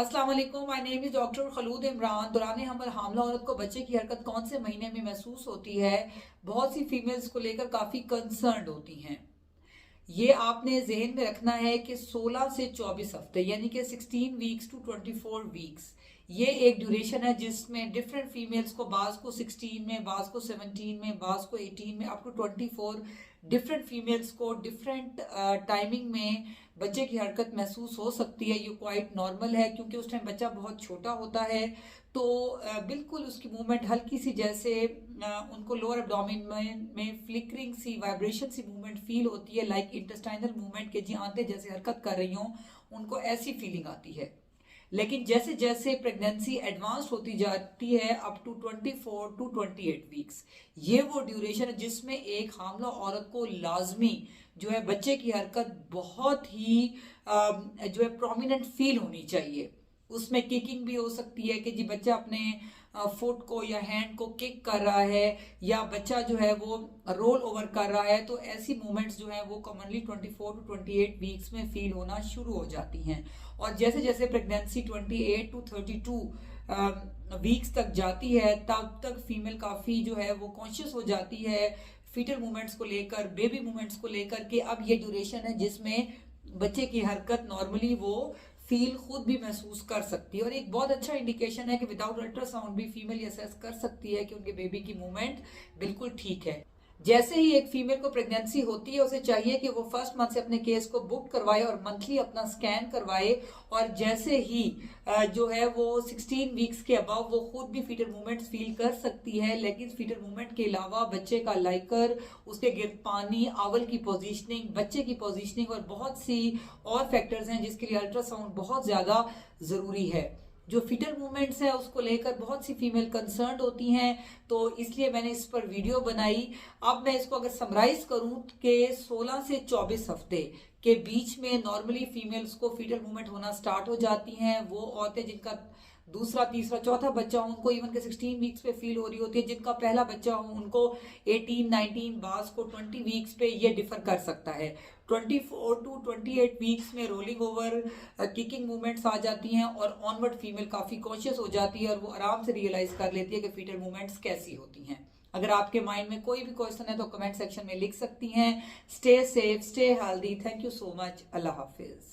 अस्सलाम वालेकुम, my name is doctor Khulood Imran. दौरान हमल हामला औरत को बच्चे की हरकत कौन से महीने में महसूस होती है? बहुत सी फीमेल्स को लेकर काफी कंसर्न्ड होती हैं। ये आपने जहन में रखना है कि 16 से 24 हफ्ते यानी कि 16 वीक्स टू 24 वीक्स ये एक ड्यूरेशन है जिसमें डिफरेंट फीमेल्स को, बाज को 16 में, बाज को 17 में, बाज को 18 में, अप टू 24 डिफरेंट फीमेल्स को डिफरेंट टाइमिंग में बच्चे की हरकत महसूस हो सकती है। ये क्वाइट नॉर्मल है क्योंकि उस टाइम बच्चा बहुत छोटा होता है। तो बिल्कुल उसकी मूवमेंट हल्की सी, जैसे उनको लोअर एब्डोमेन में फ्लिकरिंग सी, वाइब्रेशन सी मूवमेंट फील होती है, लाइक इंटेस्टाइनल मूवमेंट के जी आंतें जैसे हरकत कर रही हों, उनको ऐसी फीलिंग आती है। लेकिन जैसे जैसे प्रेगनेंसी एडवांस होती जाती है अप टू 24 टू 28 वीक्स, ये वो ड्यूरेशन है जिसमें एक हामला औरत को लाजमी जो है बच्चे की हरकत बहुत ही जो है प्रोमिनेंट फील होनी चाहिए। उसमें किकिंग भी हो सकती है कि जी बच्चा अपने फुट को या हैंड को किक कर रहा है, या बच्चा जो है वो रोल ओवर कर रहा है। तो ऐसी मूवमेंट्स जो है वो कॉमनली 24 टू 28 वीक्स में फील होना शुरू हो जाती हैं। और जैसे जैसे प्रेगनेंसी 28 टू 32 वीक्स तक जाती है, तब तक फीमेल काफी जो है वो कॉन्शियस हो जाती है फीटल मूवमेंट्स को लेकर, बेबी मूवमेंट्स को लेकर, कि अब ये ड्यूरेशन है जिसमें बच्चे की हरकत नॉर्मली वो फील खुद भी महसूस कर सकती है। और एक बहुत अच्छा इंडिकेशन है कि विदाउट अल्ट्रासाउंड भी फीमेल ये असेस कर सकती है कि उनके बेबी की मूवमेंट बिल्कुल ठीक है। जैसे ही एक फीमेल को प्रेगनेंसी होती है, उसे चाहिए कि वो फर्स्ट मंथ से अपने केस को बुक करवाए और मंथली अपना स्कैन करवाए। और जैसे ही जो है वो 16 वीक्स के अबव वो खुद भी फीटल मूवमेंट्स फील कर सकती है। लेकिन फीटल मूवमेंट के अलावा बच्चे का लाइकर, उसके गिर्द पानी, आवल की पोजीशनिंग, बच्चे की पोजीशनिंग और बहुत सी और फैक्टर्स हैं जिसके लिए अल्ट्रासाउंड बहुत ज्यादा जरूरी है। जो फीटल मूवमेंट्स है उसको लेकर बहुत सी फीमेल कंसर्न होती हैं, तो इसलिए मैंने इस पर वीडियो बनाई। अब मैं इसको अगर समराइज करूं कि 16 से 24 हफ्ते के बीच में नॉर्मली फीमेल्स को फीटल मूवमेंट होना स्टार्ट हो जाती हैं। वो औरतें जिनका दूसरा, तीसरा, चौथा बच्चा हो उनको इवन के 16 वीक्स पे फील हो रही होती है। जिनका पहला बच्चा हो उनको 18, 19, बास को 20 वीक्स पे ये डिफर कर सकता है। 24 टू 28 वीक्स में रोलिंग ओवर, किकिंग मूवमेंट्स आ जाती हैं और ऑनवर्ड फीमेल काफी कॉन्शियस हो जाती है और वो आराम से रियलाइज कर लेती है कि फीटल मूवमेंट्स कैसी होती हैं। अगर आपके माइंड में कोई भी क्वेश्चन है तो कमेंट सेक्शन में लिख सकती हैं। Stay safe, stay healthy. Thank you so much. Allah Hafiz.